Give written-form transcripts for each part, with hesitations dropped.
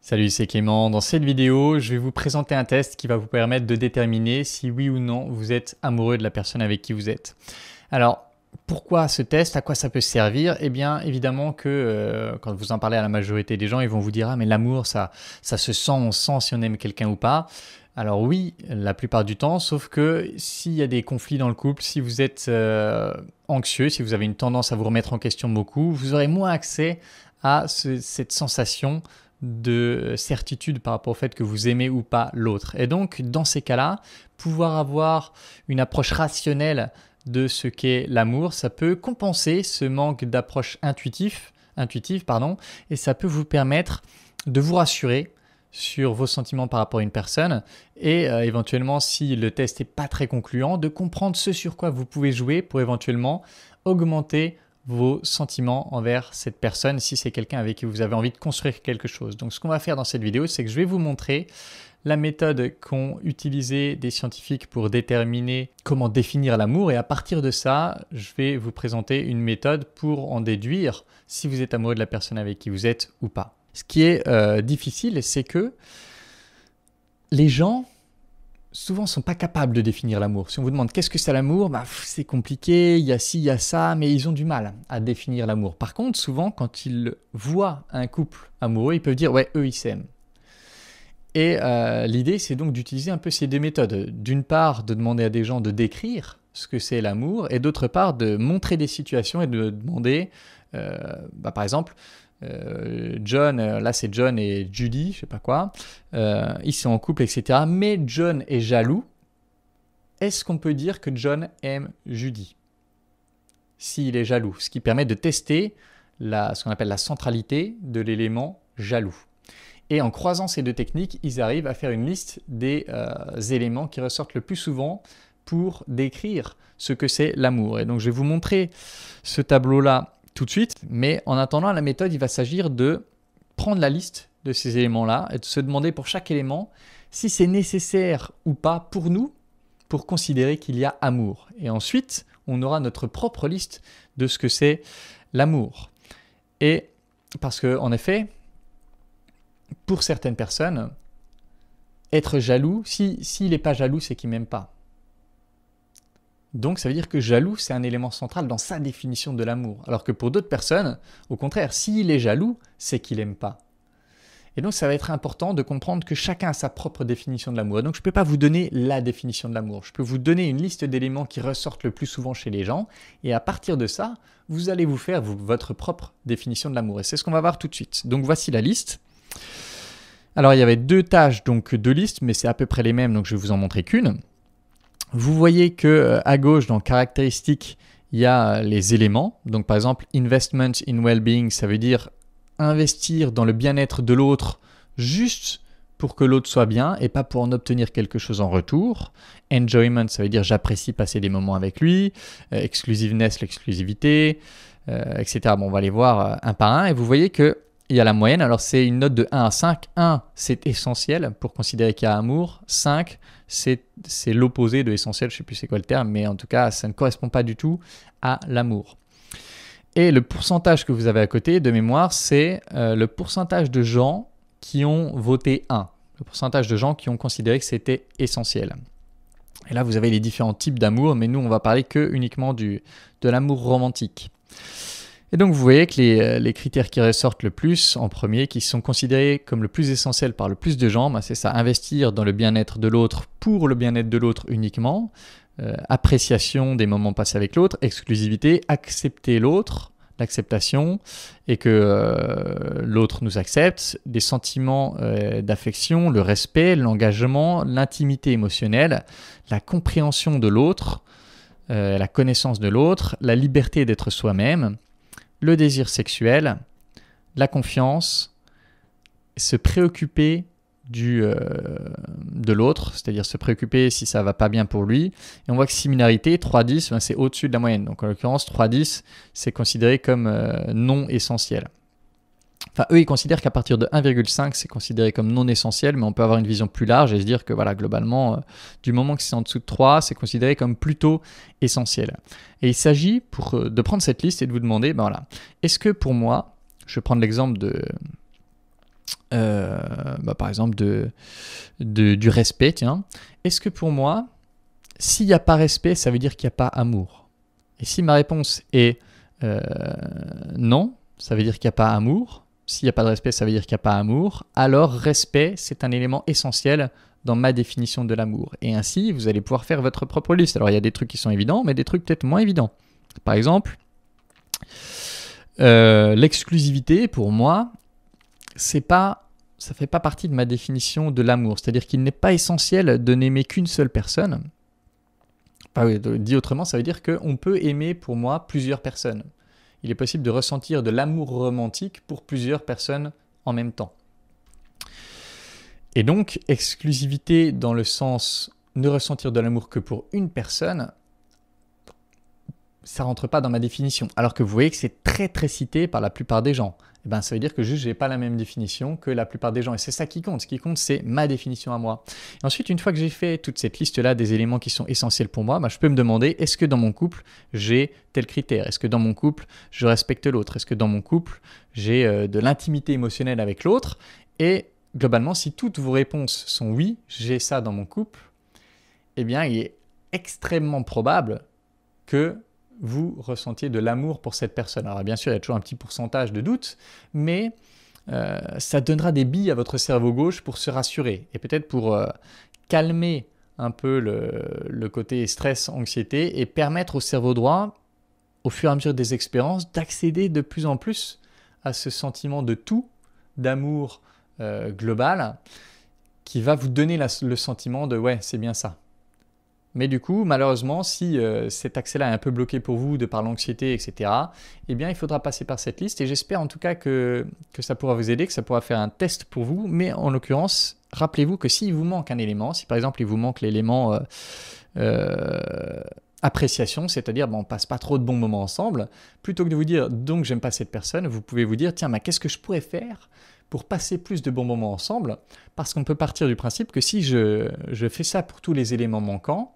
Salut, c'est Clément. Dans cette vidéo, je vais vous présenter un test qui va vous permettre de déterminer si oui ou non vous êtes amoureux de la personne avec qui vous êtes. Alors, pourquoi ce test? À quoi ça peut servir? Eh bien, évidemment que quand vous en parlez à la majorité des gens, ils vont vous dire « Ah, mais l'amour, ça se sent, on sent si on aime quelqu'un ou pas ». Alors oui, la plupart du temps, sauf que s'il y a des conflits dans le couple, si vous êtes anxieux, si vous avez une tendance à vous remettre en question beaucoup, vous aurez moins accès à cette sensation de certitude par rapport au fait que vous aimez ou pas l'autre. Et donc, dans ces cas-là, pouvoir avoir une approche rationnelle de ce qu'est l'amour, ça peut compenser ce manque d'approche intuitive, et ça peut vous permettre de vous rassurer sur vos sentiments par rapport à une personne et éventuellement, si le test n'est pas très concluant, de comprendre ce sur quoi vous pouvez jouer pour éventuellement augmenter vos sentiments envers cette personne si c'est quelqu'un avec qui vous avez envie de construire quelque chose. Donc ce qu'on va faire dans cette vidéo, c'est que je vais vous montrer la méthode qu'ont utilisée des scientifiques pour déterminer comment définir l'amour et à partir de ça, je vais vous présenter une méthode pour en déduire si vous êtes amoureux de la personne avec qui vous êtes ou pas. Ce qui est difficile, c'est que les gens souvent ne sont pas capables de définir l'amour. Si on vous demande qu'est-ce que c'est l'amour, c'est compliqué, il y a ci, il y a ça, mais ils ont du mal à définir l'amour. Par contre, souvent, quand ils voient un couple amoureux, ils peuvent dire « ouais, eux, ils s'aiment ». Et l'idée, c'est donc d'utiliser un peu ces deux méthodes. D'une part, de demander à des gens de décrire ce que c'est l'amour, et d'autre part, de montrer des situations et de demander, par exemple, John, là c'est John et Judy, je sais pas quoi, ils sont en couple, etc. Mais John est jaloux. Est-ce qu'on peut dire que John aime Judy s'il est jaloux? Ce qui permet de tester ce qu'on appelle la centralité de l'élément jaloux. Et en croisant ces deux techniques, ils arrivent à faire une liste des éléments qui ressortent le plus souvent pour décrire ce que c'est l'amour. Et donc je vais vous montrer ce tableau-là tout de suite, mais en attendant, la méthode, il va s'agir de prendre la liste de ces éléments-là et de se demander pour chaque élément si c'est nécessaire ou pas pour nous pour considérer qu'il y a amour. Et ensuite, on aura notre propre liste de ce que c'est l'amour. Et parce que, en effet, pour certaines personnes, être jaloux, s'il n'est pas jaloux, c'est qu'il ne m'aime pas. Donc, ça veut dire que jaloux, c'est un élément central dans sa définition de l'amour. Alors que pour d'autres personnes, au contraire, s'il est jaloux, c'est qu'il n'aime pas. Et donc, ça va être important de comprendre que chacun a sa propre définition de l'amour. Et donc, je ne peux pas vous donner la définition de l'amour. Je peux vous donner une liste d'éléments qui ressortent le plus souvent chez les gens. Et à partir de ça, vous allez vous faire votre propre définition de l'amour. Et c'est ce qu'on va voir tout de suite. Donc, voici la liste. Alors, il y avait deux tâches, donc deux listes, mais c'est à peu près les mêmes, donc je vais vous en montrer qu'une. Vous voyez qu'à gauche, dans caractéristiques, il y a les éléments. Donc par exemple, investment in well-being, ça veut dire investir dans le bien-être de l'autre juste pour que l'autre soit bien et pas pour en obtenir quelque chose en retour. Enjoyment, ça veut dire j'apprécie passer des moments avec lui. Exclusiveness, l'exclusivité, etc. Bon, on va les voir un par un et vous voyez que il y a la moyenne, alors c'est une note de 1 à 5. 1, c'est essentiel pour considérer qu'il y a amour. 5, c'est l'opposé de essentiel, je ne sais plus c'est quoi le terme, mais en tout cas, ça ne correspond pas du tout à l'amour. Et le pourcentage que vous avez à côté de mémoire, c'est le pourcentage de gens qui ont voté 1. Le pourcentage de gens qui ont considéré que c'était essentiel. Et là, vous avez les différents types d'amour, mais nous, on va parler uniquement de l'amour romantique. Et donc, vous voyez que les critères qui ressortent le plus en premier, qui sont considérés comme le plus essentiel par le plus de gens, c'est ça, investir dans le bien-être de l'autre pour le bien-être de l'autre uniquement, appréciation des moments passés avec l'autre, exclusivité, accepter l'autre, l'acceptation et que l'autre nous accepte, des sentiments d'affection, le respect, l'engagement, l'intimité émotionnelle, la compréhension de l'autre, la connaissance de l'autre, la liberté d'être soi-même, le désir sexuel, la confiance, se préoccuper de l'autre, c'est-à-dire se préoccuper si ça ne va pas bien pour lui. Et on voit que similarité, 3-10, c'est au-dessus de la moyenne. Donc en l'occurrence, 3-10, c'est considéré comme non essentiel. Enfin, eux, ils considèrent qu'à partir de 1,5, c'est considéré comme non essentiel, mais on peut avoir une vision plus large et se dire que voilà, globalement, du moment que c'est en dessous de 3, c'est considéré comme plutôt essentiel. Et il s'agit de prendre cette liste et de vous demander, est-ce que pour moi, je vais prendre l'exemple par exemple du respect, tiens. Est-ce que pour moi, s'il n'y a pas respect, ça veut dire qu'il n'y a pas amour? Et si ma réponse est non, ça veut dire qu'il n'y a pas amour. S'il n'y a pas de respect, ça veut dire qu'il n'y a pas amour. Alors, respect, c'est un élément essentiel dans ma définition de l'amour. Et ainsi, vous allez pouvoir faire votre propre liste. Alors, il y a des trucs qui sont évidents, mais des trucs peut-être moins évidents. Par exemple, l'exclusivité, pour moi, ça ne fait pas partie de ma définition de l'amour. C'est-à-dire qu'il n'est pas essentiel de n'aimer qu'une seule personne. Dit autrement, ça veut dire qu'on peut aimer, pour moi, plusieurs personnes. Il est possible de ressentir de l'amour romantique pour plusieurs personnes en même temps. Et donc, exclusivité dans le sens ne ressentir de l'amour que pour une personne, ça ne rentre pas dans ma définition. Alors que vous voyez que c'est très très cité par la plupart des gens. Eh ben, ça veut dire que juste je n'ai pas la même définition que la plupart des gens. Et c'est ça qui compte. Ce qui compte, c'est ma définition à moi. Et ensuite, une fois que j'ai fait toute cette liste-là des éléments qui sont essentiels pour moi, je peux me demander, est-ce que dans mon couple, j'ai tel critère? Est-ce que dans mon couple, je respecte l'autre? Est-ce que dans mon couple, j'ai de l'intimité émotionnelle avec l'autre? Et globalement, si toutes vos réponses sont oui, j'ai ça dans mon couple, eh bien, il est extrêmement probable que vous ressentiez de l'amour pour cette personne. Alors bien sûr, il y a toujours un petit pourcentage de doute, mais ça donnera des billes à votre cerveau gauche pour se rassurer et peut-être pour calmer un peu le côté stress, anxiété et permettre au cerveau droit, au fur et à mesure des expériences, d'accéder de plus en plus à ce sentiment de tout, d'amour global, qui va vous donner le sentiment de « ouais, c'est bien ça ». Mais du coup, malheureusement, si cet accès-là est un peu bloqué pour vous de par l'anxiété, etc., eh bien, il faudra passer par cette liste. Et j'espère en tout cas que ça pourra vous aider, que ça pourra faire un test pour vous. Mais en l'occurrence, rappelez-vous que s'il vous manque un élément, si par exemple il vous manque l'élément appréciation, c'est-à-dire on passe pas trop de bons moments ensemble, plutôt que de vous dire donc j'aime pas cette personne, vous pouvez vous dire tiens, qu'est-ce que je pourrais faire pour passer plus de bons moments ensemble? Parce qu'on peut partir du principe que si je fais ça pour tous les éléments manquants,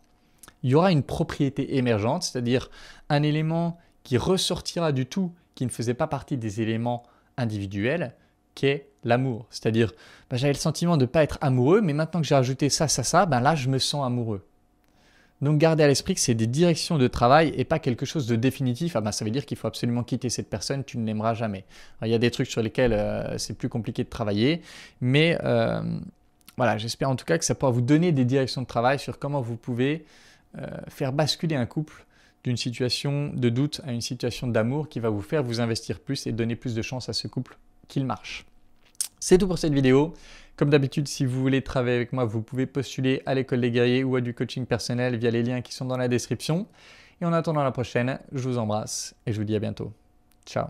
il y aura une propriété émergente, c'est-à-dire un élément qui ressortira du tout, qui ne faisait pas partie des éléments individuels, qui est l'amour. C'est-à-dire, j'avais le sentiment de ne pas être amoureux, mais maintenant que j'ai rajouté ça, là, je me sens amoureux. Donc, gardez à l'esprit que c'est des directions de travail et pas quelque chose de définitif. Ça veut dire qu'il faut absolument quitter cette personne, tu ne l'aimeras jamais. Alors, il y a des trucs sur lesquels c'est plus compliqué de travailler, mais voilà, j'espère en tout cas que ça pourra vous donner des directions de travail sur comment vous pouvez faire basculer un couple d'une situation de doute à une situation d'amour qui va vous faire vous investir plus et donner plus de chance à ce couple qu'il marche. C'est tout pour cette vidéo. Comme d'habitude, si vous voulez travailler avec moi, vous pouvez postuler à l'école des guerriers ou à du coaching personnel via les liens qui sont dans la description. Et en attendant la prochaine, je vous embrasse et je vous dis à bientôt. Ciao.